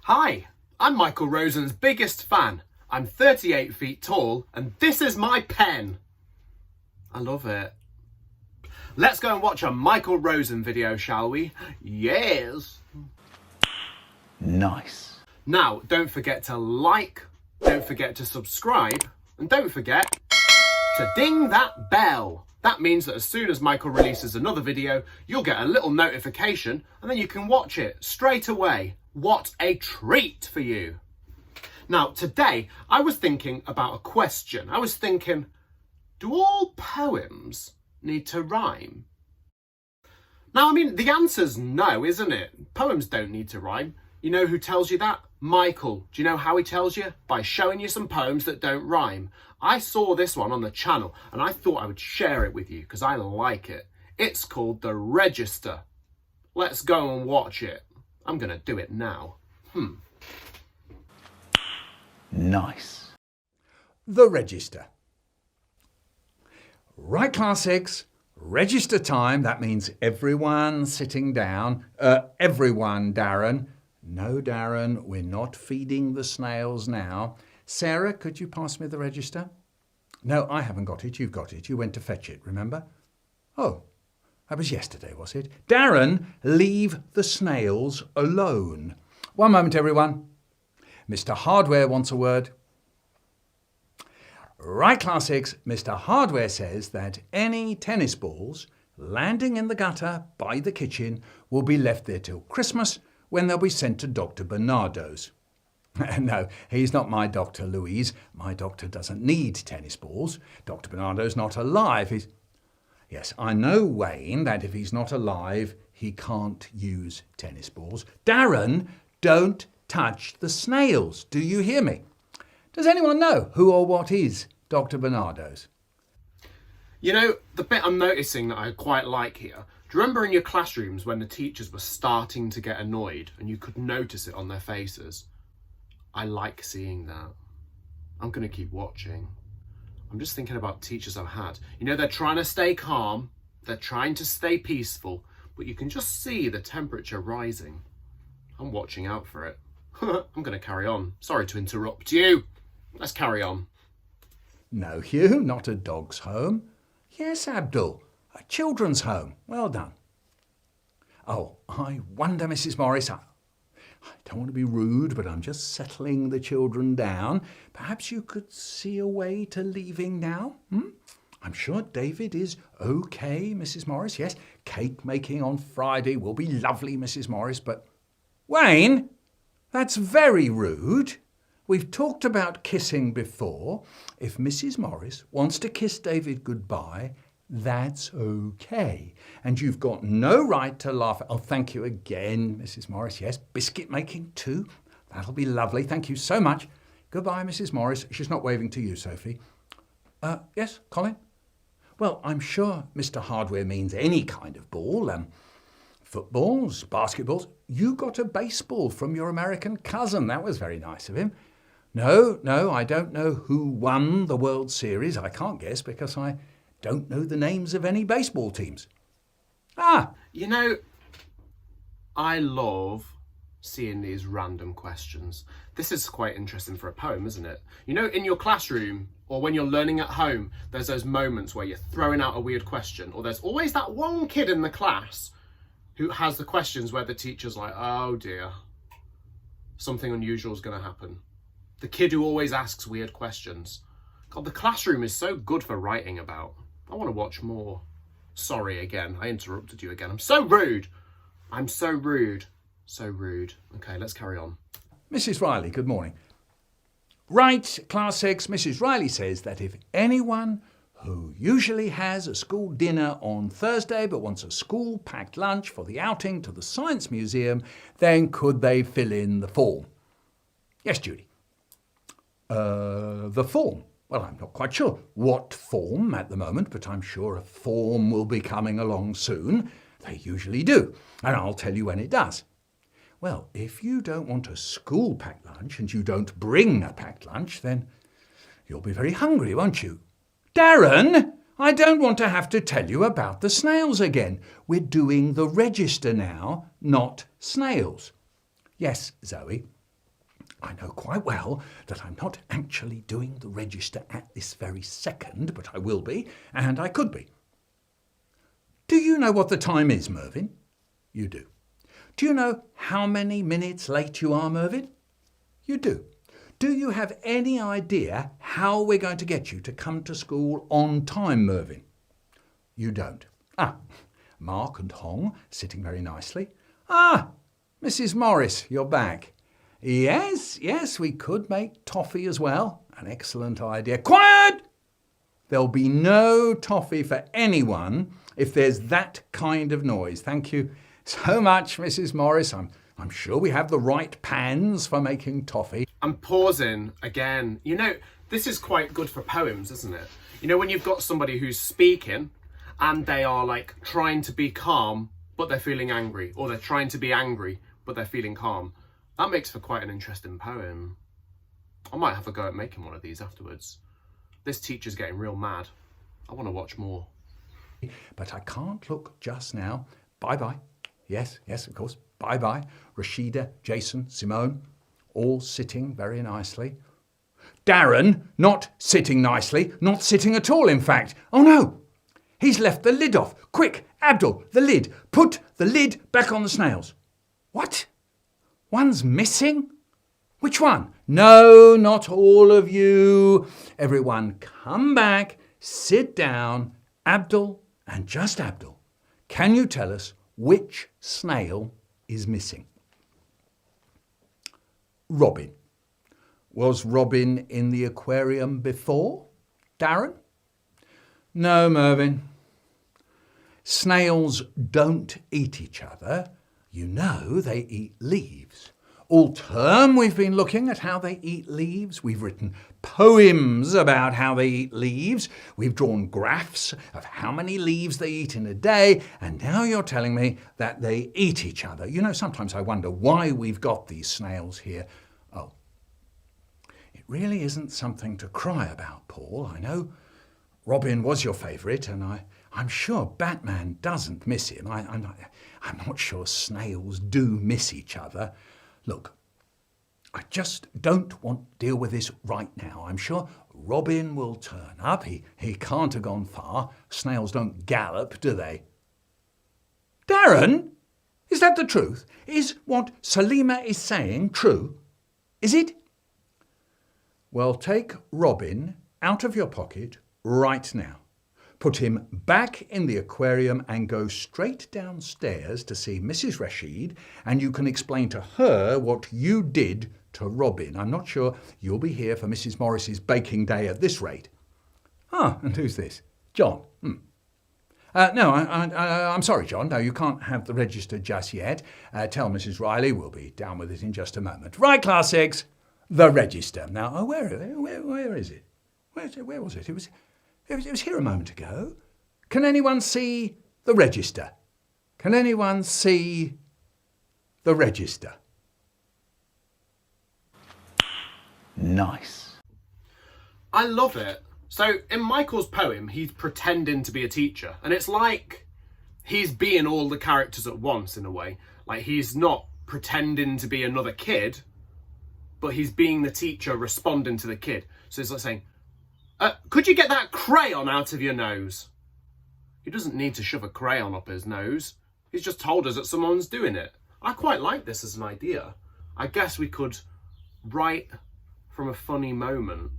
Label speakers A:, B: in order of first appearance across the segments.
A: Hi, I'm Michael Rosen's biggest fan. I'm 38 feet tall and this is my pen. I love it. Let's go and watch a Michael Rosen video, shall we? Yes.
B: Nice.
A: Now, don't forget to like, don't forget to subscribe, and don't forget to ding that bell. That means that as soon as Michael releases another video, you'll get a little notification and then you can watch it straight away. What a treat for you. Now, today I was thinking about a question. I was thinking, do all poems need to rhyme? Now, I mean, the answer's no, isn't it? Poems don't need to rhyme. You know who tells you that? Michael. Do you know how he tells you? By showing you some poems that don't rhyme. I saw this one on the channel and I thought I would share it with you because I like it. It's called The Register. Let's go and watch it. I'm going to do it now.
B: Nice.
C: The Register. Right, Class 6, register time. That means everyone sitting down. Everyone, Darren. No, Darren, we're not feeding the snails now. Sarah, could you pass me the register? No, I haven't got it. You've got it. You went to fetch it, remember? Oh, that was yesterday, was it? Darren, leave the snails alone. One moment, everyone. Mr. Hardware wants a word. Right, Class 6, Mr. Hardware says that any tennis balls landing in the gutter by the kitchen will be left there till Christmas, when they'll be sent to Dr. Bernardo's. No, he's not my doctor, Louise. My doctor doesn't need tennis balls. Dr. Bernardo's not alive. Yes, I know, Wayne, that if he's not alive, he can't use tennis balls. Darren, don't touch the snails. Do you hear me? Does anyone know who or what is Dr. Bernardo's?
A: You know, the bit I'm noticing that I quite like here, do you remember in your classrooms when the teachers were starting to get annoyed and you could notice it on their faces? I like seeing that. I'm going to keep watching. I'm just thinking about teachers I've had. You know, they're trying to stay calm, they're trying to stay peaceful, but you can just see the temperature rising. I'm watching out for it. I'm going to carry on. Sorry to interrupt you. Let's carry on.
C: No, Hugh, not a dog's home. Yes, Abdul, a children's home. Well done. Oh, I wonder, Mrs. Morris, I don't want to be rude, but I'm just settling the children down. Perhaps you could see a way to leaving now? I'm sure David is okay, Mrs. Morris. Yes, cake making on Friday will be lovely, Mrs. Morris, but... Wayne, that's very rude. We've talked about kissing before. If Mrs. Morris wants to kiss David goodbye, that's okay. And you've got no right to laugh. Oh, thank you again, Mrs. Morris. Yes, biscuit making too. That'll be lovely. Thank you so much. Goodbye, Mrs. Morris. She's not waving to you, Sophie. Yes, Colin? Well, I'm sure Mr. Hardware means any kind of ball. Footballs, basketballs. You got a baseball from your American cousin. That was very nice of him. No, I don't know who won the World Series. I can't guess because I don't know the names of any baseball teams.
A: You know, I love seeing these random questions. This is quite interesting for a poem, isn't it? You know, in your classroom or when you're learning at home, there's those moments where you're throwing out a weird question, or there's always that one kid in the class who has the questions where the teacher's like, oh dear, something unusual is going to happen. The kid who always asks weird questions. God, the classroom is so good for writing about. I want to watch more. Sorry again, I interrupted you again. I'm so rude. I'm so rude. So rude. Okay, let's carry on.
C: Mrs. Riley, good morning. Right, Class 6, Mrs. Riley says that if anyone who usually has a school dinner on Thursday but wants a school-packed lunch for the outing to the Science Museum, then could they fill in the form? Yes, Judy. The form. Well, I'm not quite sure what form at the moment, but I'm sure a form will be coming along soon. They usually do, and I'll tell you when it does. Well, if you don't want a school-packed lunch and you don't bring a packed lunch, then you'll be very hungry, won't you? Darren, I don't want to have to tell you about the snails again. We're doing the register now, not snails. Yes, Zoe. I know quite well that I'm not actually doing the register at this very second, but I will be, and I could be. Do you know what the time is, Mervyn? You do. Do you know how many minutes late you are, Mervyn? You do. Do you have any idea how we're going to get you to come to school on time, Mervyn? You don't. Mark and Hong sitting very nicely. Mrs. Morris, you're back. Yes, we could make toffee as well. An excellent idea. Quiet! There'll be no toffee for anyone if there's that kind of noise. Thank you so much, Mrs. Morris. I'm sure we have the right pans for making toffee.
A: I'm pausing again. You know, this is quite good for poems, isn't it? You know, when you've got somebody who's speaking and they are like trying to be calm, but they're feeling angry, or they're trying to be angry, but they're feeling calm. That makes for quite an interesting poem. I might have a go at making one of these afterwards. This teacher's getting real mad. I want to watch more.
C: But I can't look just now. Bye-bye. Yes, of course. Bye-bye. Rashida, Jason, Simone, all sitting very nicely. Darren, not sitting nicely, not sitting at all, in fact. Oh, no. He's left the lid off. Quick, Abdul, the lid. Put the lid back on the snails. What? One's missing? Which one? No, not all of you. Everyone come back, sit down. Abdul and just Abdul, can you tell us which snail is missing? Robin. Was Robin in the aquarium before? Darren? No, Mervyn. Snails don't eat each other. You know they eat leaves. All term we've been looking at how they eat leaves. We've written poems about how they eat leaves. We've drawn graphs of how many leaves they eat in a day. And now you're telling me that they eat each other. You know, sometimes I wonder why we've got these snails here. Oh, it really isn't something to cry about, Paul. I know Robin was your favourite, and I'm sure Batman doesn't miss him. I'm not sure snails do miss each other. Look, I just don't want to deal with this right now. I'm sure Robin will turn up. He can't have gone far. Snails don't gallop, do they? Darren, is that the truth? Is what Salima is saying true? Is it? Well, take Robin out of your pocket right now. Put him back in the aquarium and go straight downstairs to see Mrs. Rashid, and you can explain to her what you did to Robin. I'm not sure you'll be here for Mrs. Morris's baking day at this rate. And who's this? John. No, I'm sorry, John. No, you can't have the register just yet. Tell Mrs. Riley we'll be down with it in just a moment. Right, Class 6, the register. Now, where is it? Where was it? It was here a moment ago. Can anyone see the register? Can anyone see the register?
B: Nice.
A: I love it. So in Michael's poem, he's pretending to be a teacher, and it's like he's being all the characters at once in a way. Like he's not pretending to be another kid, but he's being the teacher responding to the kid. So it's like saying, could you get that crayon out of your nose? He doesn't need to shove a crayon up his nose. He's just told us that someone's doing it. I quite like this as an idea. I guess we could write from a funny moment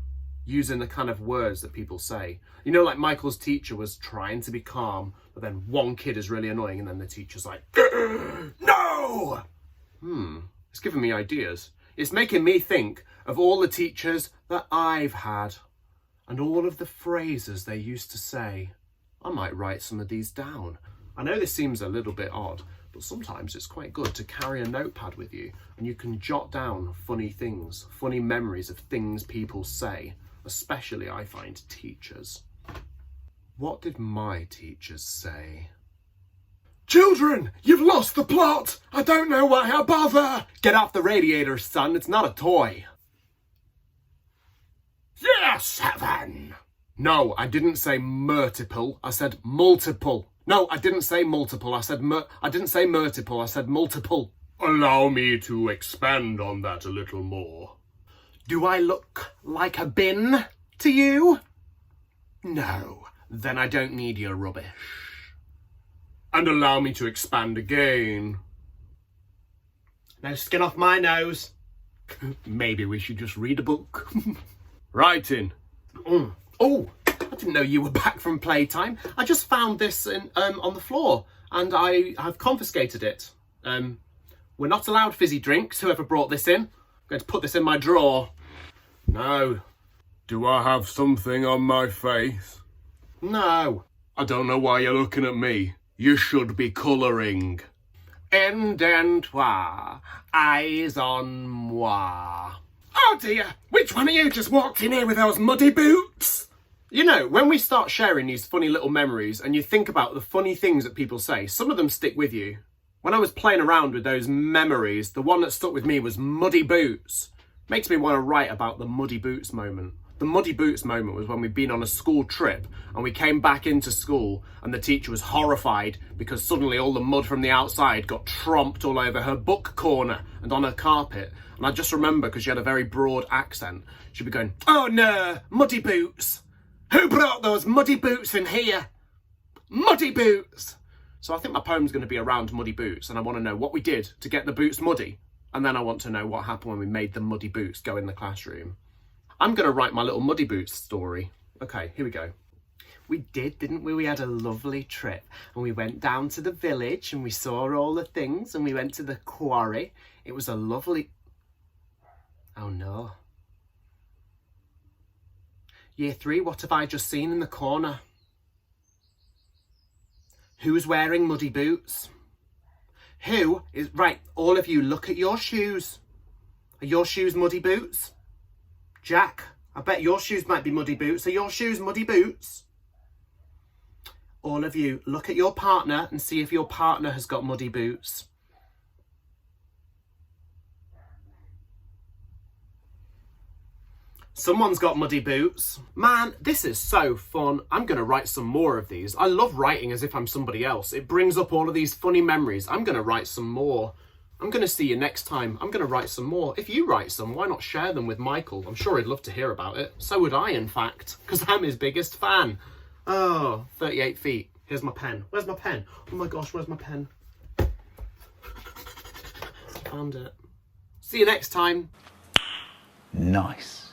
A: using the kind of words that people say. You know, like Michael's teacher was trying to be calm, but then one kid is really annoying and then the teacher's like, no! It's giving me ideas. It's making me think of all the teachers that I've had and all of the phrases they used to say. I might write some of these down. I know this seems a little bit odd, but sometimes it's quite good to carry a notepad with you and you can jot down funny things, funny memories of things people say, especially I find teachers. What did my teachers say? Children, you've lost the plot! I don't know why I bother! Get off the radiator, son, it's not a toy. Yes, 7! No, I didn't say multiple, I said multiple. No, I didn't say multiple, I didn't say multiple, I said multiple. Allow me to expand on that a little more. Do I look like a bin to you? No, then I don't need your rubbish. And allow me to expand again. No skin off my nose. Maybe we should just read a book. Writing. Oh, I didn't know you were back from playtime. I just found this on the floor and I've confiscated it. We're not allowed fizzy drinks, whoever brought this in. I'm going to put this in my drawer. No. Do I have something on my face? No. I don't know why you're looking at me. You should be colouring. Indentoir, eyes on moi. Oh dear, which one of you just walked in here with those muddy boots? You know, when we start sharing these funny little memories and you think about the funny things that people say, some of them stick with you. When I was playing around with those memories, the one that stuck with me was muddy boots. Makes me want to write about the muddy boots moment. The muddy boots moment was when we'd been on a school trip and we came back into school and the teacher was horrified because suddenly all the mud from the outside got tromped all over her book corner and on her carpet. And I just remember, because she had a very broad accent, she'd be going, "Oh no, muddy boots. Who brought those muddy boots in here? Muddy boots." So I think my poem's going to be around muddy boots, and I want to know what we did to get the boots muddy. And then I want to know what happened when we made the muddy boots go in the classroom. I'm going to write my little muddy boots story. Okay, here we go. We did, didn't we? We had a lovely trip and we went down to the village and we saw all the things and we went to the quarry. It was a lovely... Oh no. Year 3, what have I just seen in the corner? Who's wearing muddy boots? Who is... Right, all of you, look at your shoes. Are your shoes muddy boots? Jack, I bet your shoes might be muddy boots. Are your shoes muddy boots? All of you, look at your partner and see if your partner has got muddy boots. Someone's got muddy boots. Man, this is so fun. I'm going to write some more of these. I love writing as if I'm somebody else. It brings up all of these funny memories. I'm going to write some more. I'm going to see you next time. I'm going to write some more. If you write some, why not share them with Michael? I'm sure he'd love to hear about it. So would I, in fact, because I'm his biggest fan. Oh, 38 feet. Here's my pen. Where's my pen? Oh my gosh, where's my pen? Found it. See you next time.
B: Nice.